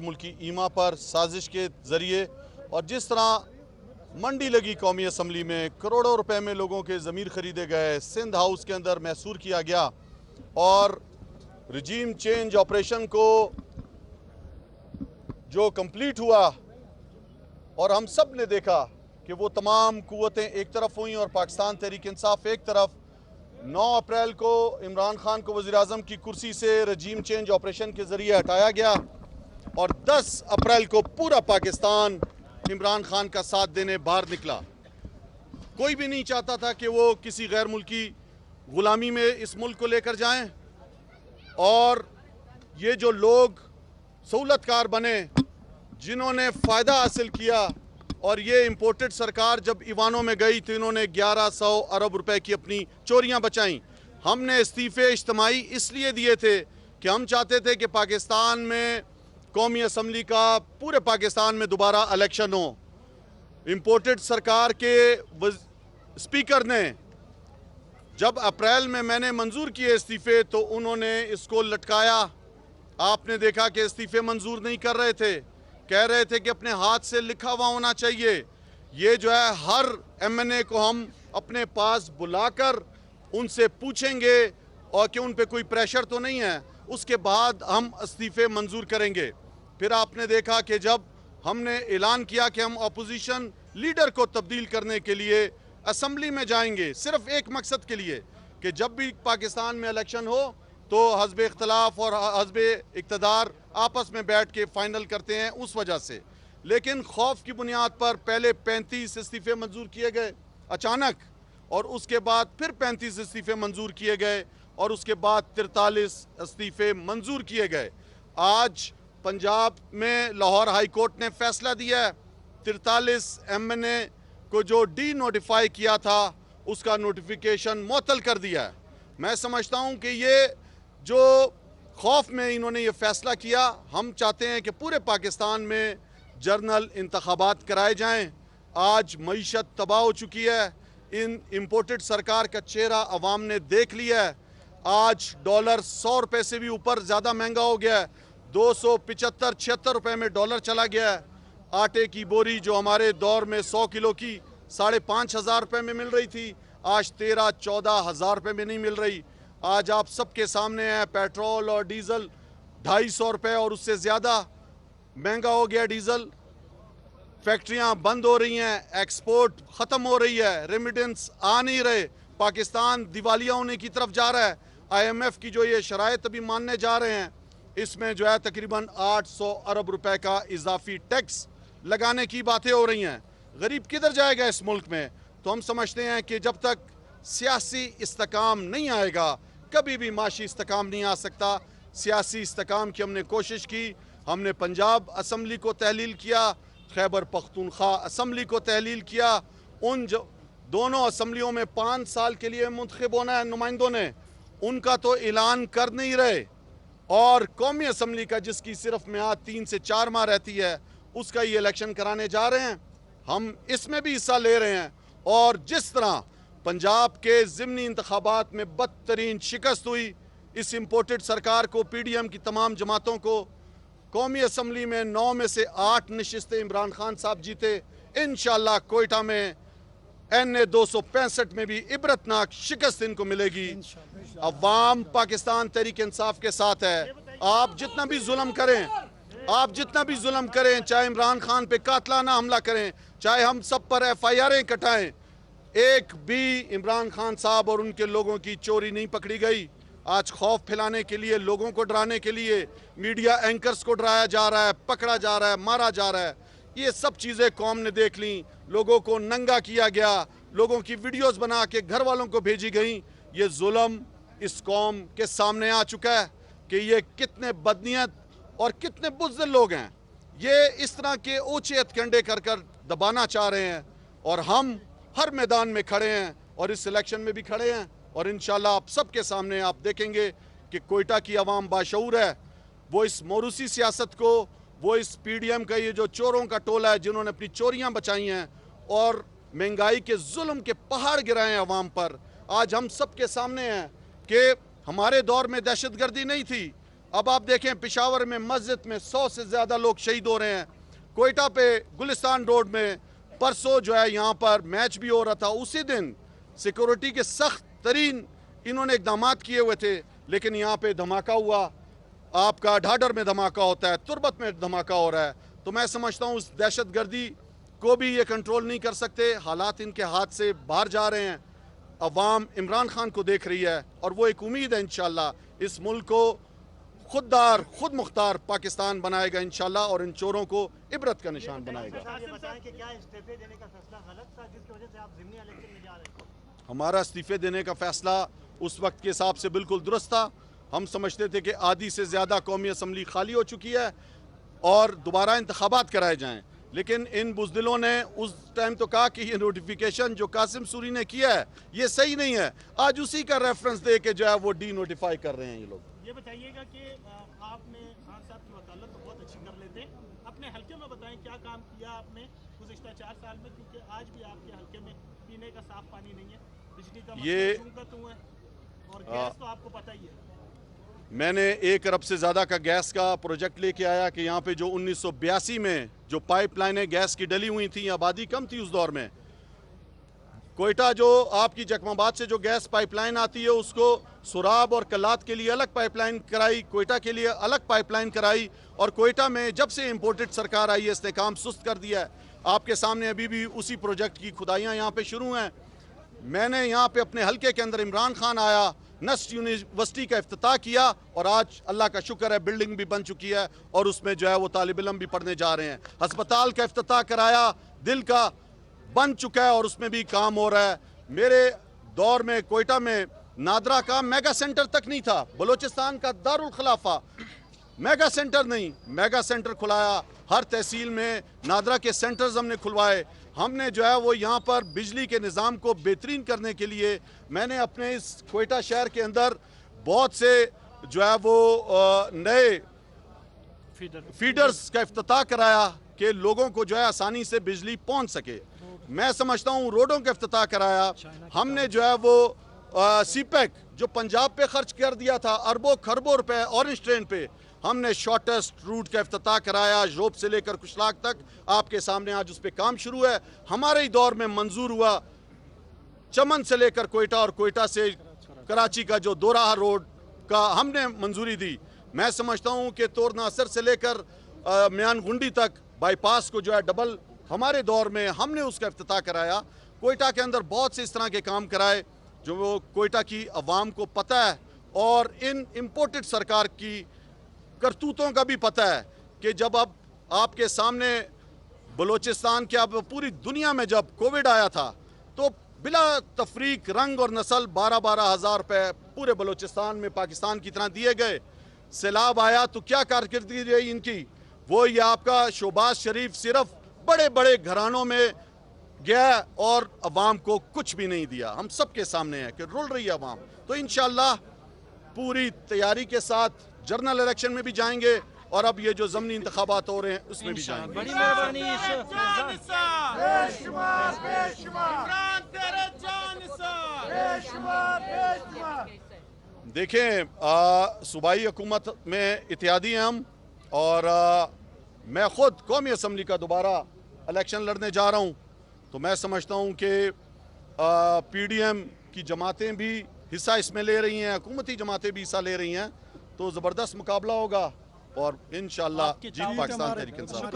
मुल्की ईमा पर साजिश के ज़रिए और जिस तरह मंडी लगी कौमी असम्बली में करोड़ों रुपए में लोगों के ज़मीर ख़रीदे गए, सिंध हाउस के अंदर मैसूर किया गया और रजीम चेंज ऑपरेशन को जो कंप्लीट हुआ और हम सब ने देखा कि वो तमाम कुव्वतें एक तरफ हुई और पाकिस्तान तहरीक इंसाफ एक तरफ। 9 अप्रैल को इमरान खान को वज़ीर-ए-आज़म की कुर्सी से रजीम चेंज ऑपरेशन के ज़रिए हटाया गया और 10 अप्रैल को पूरा पाकिस्तान इमरान खान का साथ देने बाहर निकला। कोई भी नहीं चाहता था कि वो किसी गैर मुल्की गुलामी में इस मुल्क को लेकर जाएं और ये जो लोग सहूलतकार बने, जिन्होंने फ़ायदा हासिल किया और ये इम्पोर्टेड सरकार जब ईवानों में गई तो इन्होंने 1100 अरब रुपए की अपनी चोरियां बचाईं। हमने इस्तीफ़े इज्तिमाई इसलिए दिए थे कि हम चाहते थे कि पाकिस्तान में कौमी असम्बली का पूरे पाकिस्तान में दोबारा इलेक्शन हो। इम्पोर्टेड सरकार के स्पीकर ने जब अप्रैल में मैंने मंजूर किए इस्तीफ़े तो उन्होंने इसको लटकाया। आपने देखा कि इस्तीफ़े मंजूर नहीं कर रहे थे, कह रहे थे कि अपने हाथ से लिखा हुआ होना चाहिए। ये जो है हर MNA को हम अपने पास बुलाकर उनसे पूछेंगे और कि उन पे कोई प्रेशर तो नहीं है, उसके बाद हम इस्तीफ़े मंजूर करेंगे। फिर आपने देखा कि जब हमने ऐलान किया कि हम अपोजिशन लीडर को तब्दील करने के लिए असम्बली में जाएंगे, सिर्फ एक मकसद के लिए कि जब भी पाकिस्तान में इलेक्शन हो तो हज़्ब इख्तलाफ और हज़्ब इक़्तिदार आपस में बैठ के फ़ाइनल करते हैं, उस वजह से। लेकिन खौफ की बुनियाद पर पहले 35 इस्तीफ़े मंजूर किए गए अचानक और उसके बाद फिर 35 इस्तीफ़े मंजूर किए गए और उसके बाद 43 इस्तीफ़े मंजूर किए गए। आज पंजाब में लाहौर हाई कोर्ट ने फैसला दिया है, 43 MNA को जो डी नोटिफाई किया था उसका नोटिफिकेशन मुअत्तल कर दिया है। मैं समझता हूँ कि ये जो खौफ में इन्होंने ये फैसला किया, हम चाहते हैं कि पूरे पाकिस्तान में जनरल इंतखाबात कराए जाएं। आज मईशत तबाह हो चुकी है, इन इम्पोर्टेड सरकार का चेहरा अवाम ने देख लिया है। आज डॉलर 100 रुपये से भी ऊपर ज़्यादा महंगा हो गया है, 275-76 रुपये में डॉलर चला गया है। आटे की बोरी जो हमारे दौर में 100 किलो की 5,500 रुपये में मिल रही थी, आज 13-14 हज़ार रुपये में नहीं मिल रही। आज आप सबके सामने है पेट्रोल और डीज़ल 250 रुपये और उससे ज़्यादा महंगा हो गया डीज़ल। फैक्ट्रियां बंद हो रही हैं, एक्सपोर्ट ख़त्म हो रही है, रेमिटेंस आ नहीं रहे, पाकिस्तान दिवालिया होने की तरफ जा रहा है। IMF की जो ये शराइत अभी मानने जा रहे हैं, इसमें जो है तकरीबन 800 अरब रुपए का इजाफी टैक्स लगाने की बातें हो रही हैं। गरीब किधर जाएगा इस मुल्क में? तो हम समझते हैं कि जब तक सियासी इस्तेकाम नहीं आएगा, कभी भी माशी इस्तेकाम नहीं आ सकता। सियासी इस्तेकाम की हमने कोशिश की, हमने पंजाब असम्बली को तहलील किया, खैबर पख्तूनख्वा असम्बली को तहलील किया। उन दोनों असम्बलियों में 5 साल के लिए मुंतखब होना है नुमाइंदों ने, उनका तो ऐलान कर नहीं रहे और कौमी असम्बली का जिसकी सिर्फ मियाद 3 से 4 माह रहती है, उसका ये इलेक्शन कराने जा रहे हैं। हम इसमें भी हिस्सा ले रहे हैं और जिस तरह पंजाब के ज़िमनी इंतखाबात में बदतरीन शिकस्त हुई, इस इम्पोर्टेड सरकार को, PDM की तमाम जमातों को, कौमी असम्बली में 9 में से 8 नशिस्तें इमरान खान साहब जीते। इंशाअल्लाह कोयटा में NA 265 में भी इबरतनाक शिकस्त इनको मिलेगी। अवाम पाकिस्तान तहरीक इंसाफ के साथ है। आप जितना भी जुल्म करें, आप जितना भी जुल्म करें, चाहे इमरान खान पे कातलाना हमला करें, चाहे हम सब पर FIR कटाएं, एक भी इमरान खान साहब और उनके लोगों की चोरी नहीं पकड़ी गई। आज खौफ फैलाने के लिए, लोगों को डराने के लिए मीडिया एंकर्स को डराया जा रहा है, पकड़ा जा रहा है, मारा जा रहा है। ये सब चीज़ें कौम ने देख ली, लोगों को नंगा किया गया, लोगों की वीडियोस बना के घर वालों को भेजी गई। ये जुल्म इस कौम के सामने आ चुका है कि ये कितने बदनीयत और कितने बुज़दिल लोग हैं। ये इस तरह के ऊंचे हथकंडे कर कर दबाना चाह रहे हैं और हम हर मैदान में खड़े हैं और इस इलेक्शन में भी खड़े हैं और इंशाल्लाह आप सबके सामने आप देखेंगे कि कोयटा की आवाम बाशऊर है। वो इस मोरूसी सियासत को, वो इस PDM का ये जो चोरों का टोला है जिन्होंने अपनी चोरियां बचाई हैं और महंगाई के जुल्म के पहाड़ गिराए हैं अवाम पर, आज हम सब के सामने हैं कि हमारे दौर में दहशतगर्दी नहीं थी, अब आप देखें पेशावर में मस्जिद में 100 से ज़्यादा लोग शहीद हो रहे हैं। कोयटा पे गुलिस्तान रोड में परसों जो है यहाँ पर मैच भी हो रहा था, उसी दिन सिक्योरिटी के सख्त तरीन इन्होंने इकदाम किए हुए थे, लेकिन यहाँ पे धमाका हुआ। आपका ढाडर में धमाका होता है, तुरबत में धमाका हो रहा है। तो मैं समझता हूँ उस दहशतगर्दी को भी ये कंट्रोल नहीं कर सकते। हालात इनके हाथ से बाहर जा रहे हैं। अवाम इमरान खान को देख रही है और वो एक उम्मीद है इंशाल्लाह इस मुल्क को खुददार खुद मुख्तार पाकिस्तान बनाएगा इंशाल्लाह, और इन चोरों को इबरत का निशान बनाएगा। हमारा इस्तीफे देने का फैसला उस वक्त के हिसाब से बिल्कुल दुरुस्त था। हम समझते थे कि आधी से ज़्यादा कौमी असम्बली खाली हो चुकी है और दोबारा इंतखाबात कराए जाएँ, लेकिन इन बुज़दिलों ने उस टाइम तो कहा कि ये नोटिफिकेशन जो कासिम सूरी ने किया है ये सही नहीं है। आज उसी का रेफरेंस दे के जो है वो डी नोटिफाई कर रहे हैं ये लोग। ये बताइएगा कि आपने खान साहब की वकालत तो बहुत अच्छी कर लेते हैं, अपने हल्के में बताएं क्या काम किया आपने गुज़िश्ता 4 साल में, क्योंकि आज भी आपके हल्के में पीने का साफ पानी नहीं है, बिजली का मसला है और गैस तो आपको पता ही है। मैंने 1 अरब से ज़्यादा का गैस का प्रोजेक्ट लेके आया कि यहाँ पे जो 1982 में जो पाइपलाइनें गैस की डली हुई थी, आबादी कम थी उस दौर में। कोयटा जो आपकी जकमाबाद से जो गैस पाइपलाइन आती है उसको सुराब और कलात के लिए अलग पाइपलाइन कराई, कोयटा के लिए अलग पाइपलाइन कराई, और कोयटा में जब से इम्पोर्टेड सरकार आई है इसने काम सुस्त कर दिया है। आपके सामने अभी भी उसी प्रोजेक्ट की खुदाइयाँ यहाँ पे शुरू हैं। मैंने यहाँ पे अपने हल्के के अंदर इमरान खान आया, नस्ट यूनिवर्सिटी का इफ्तिताह किया, और आज अल्लाह का शुक्र है बिल्डिंग भी बन चुकी है और उसमें जो है वो तालिब इल्म भी पढ़ने जा रहे हैं। अस्पताल का इफ्तिताह कराया, दिल का बन चुका है और उसमें भी काम हो रहा है। मेरे दौर में कोयटा में नादरा का मेगा सेंटर तक नहीं था, बलोचिस्तान का दारुल खिलाफा मेगा सेंटर नहीं, मेगा सेंटर खुलाया। हर तहसील में नादरा के सेंटर्स हमने खुलवाए। हमने जो है वो यहाँ पर बिजली के निज़ाम को बेहतरीन करने के लिए मैंने अपने इस कोयटा शहर के अंदर बहुत से जो है वो नए फीडर्स का इफ्तिताह कराया कि लोगों को जो है आसानी से बिजली पहुँच सके। मैं समझता हूँ रोडों का इफ्तिताह कराया हमने, जो है वो सीपैक जो पंजाब पे खर्च कर दिया था अरबों खरबों रुपए ऑरेंज ट्रेन पे, हमने शॉर्टेस्ट रूट का इफ्तिताह कराया जोब से लेकर कुशलाग तक। आपके सामने आज उस पर काम शुरू है। हमारे ही दौर में मंजूर हुआ चमन से लेकर कोयटा और कोयटा से कराची का जो दोराहा रोड का हमने मंजूरी दी। मैं समझता हूँ कि तोर नासर से लेकर म्यान गुंडी तक बाईपास को जो है डबल हमारे दौर में हमने उसका इफ्तिताह कराया। कोयटा के अंदर बहुत से इस तरह के काम कराए जो वो कोयटा की अवाम को पता है, और इन इम्पोर्टेड सरकार की करतूतों का भी पता है कि जब अब आपके सामने बलोचिस्तान के, अब पूरी दुनिया में जब कोविड आया था तो बिला तफरीक रंग और नस्ल 12-12 हज़ार रुपये पूरे बलोचिस्तान में पाकिस्तान की तरह दिए गए। सैलाब आया तो क्या कारकर्दगी रही इनकी, वो ये आपका शोबाज शरीफ सिर्फ बड़े बड़े घरानों में गया और अवाम को कुछ भी नहीं दिया। हम सबके सामने है कि रुल रही है अवाम। तो इंशाल्लाह पूरी तैयारी के साथ जनरल इलेक्शन में भी जाएंगे और अब ये जो ज़मीनी इंतखाबात हो रहे हैं उसमें भी जाएंगे। बड़ी मेहरबानी। देखें सूबाई हुकूमत में इत्यादी हैं हम, और मैं ख़ुद कौमी असम्बली का दोबारा इलेक्शन लड़ने जा रहा हूँ। तो मैं समझता हूँ कि PDM की जमातें भी हिस्सा इसमें ले रही हैं, हुकूमती जमातें भी हिस्सा ले रही हैं, तो ज़बरदस्त मुकाबला होगा और इंशाअल्लाह जीत पाकिस्तान तहरीक इंसाफ।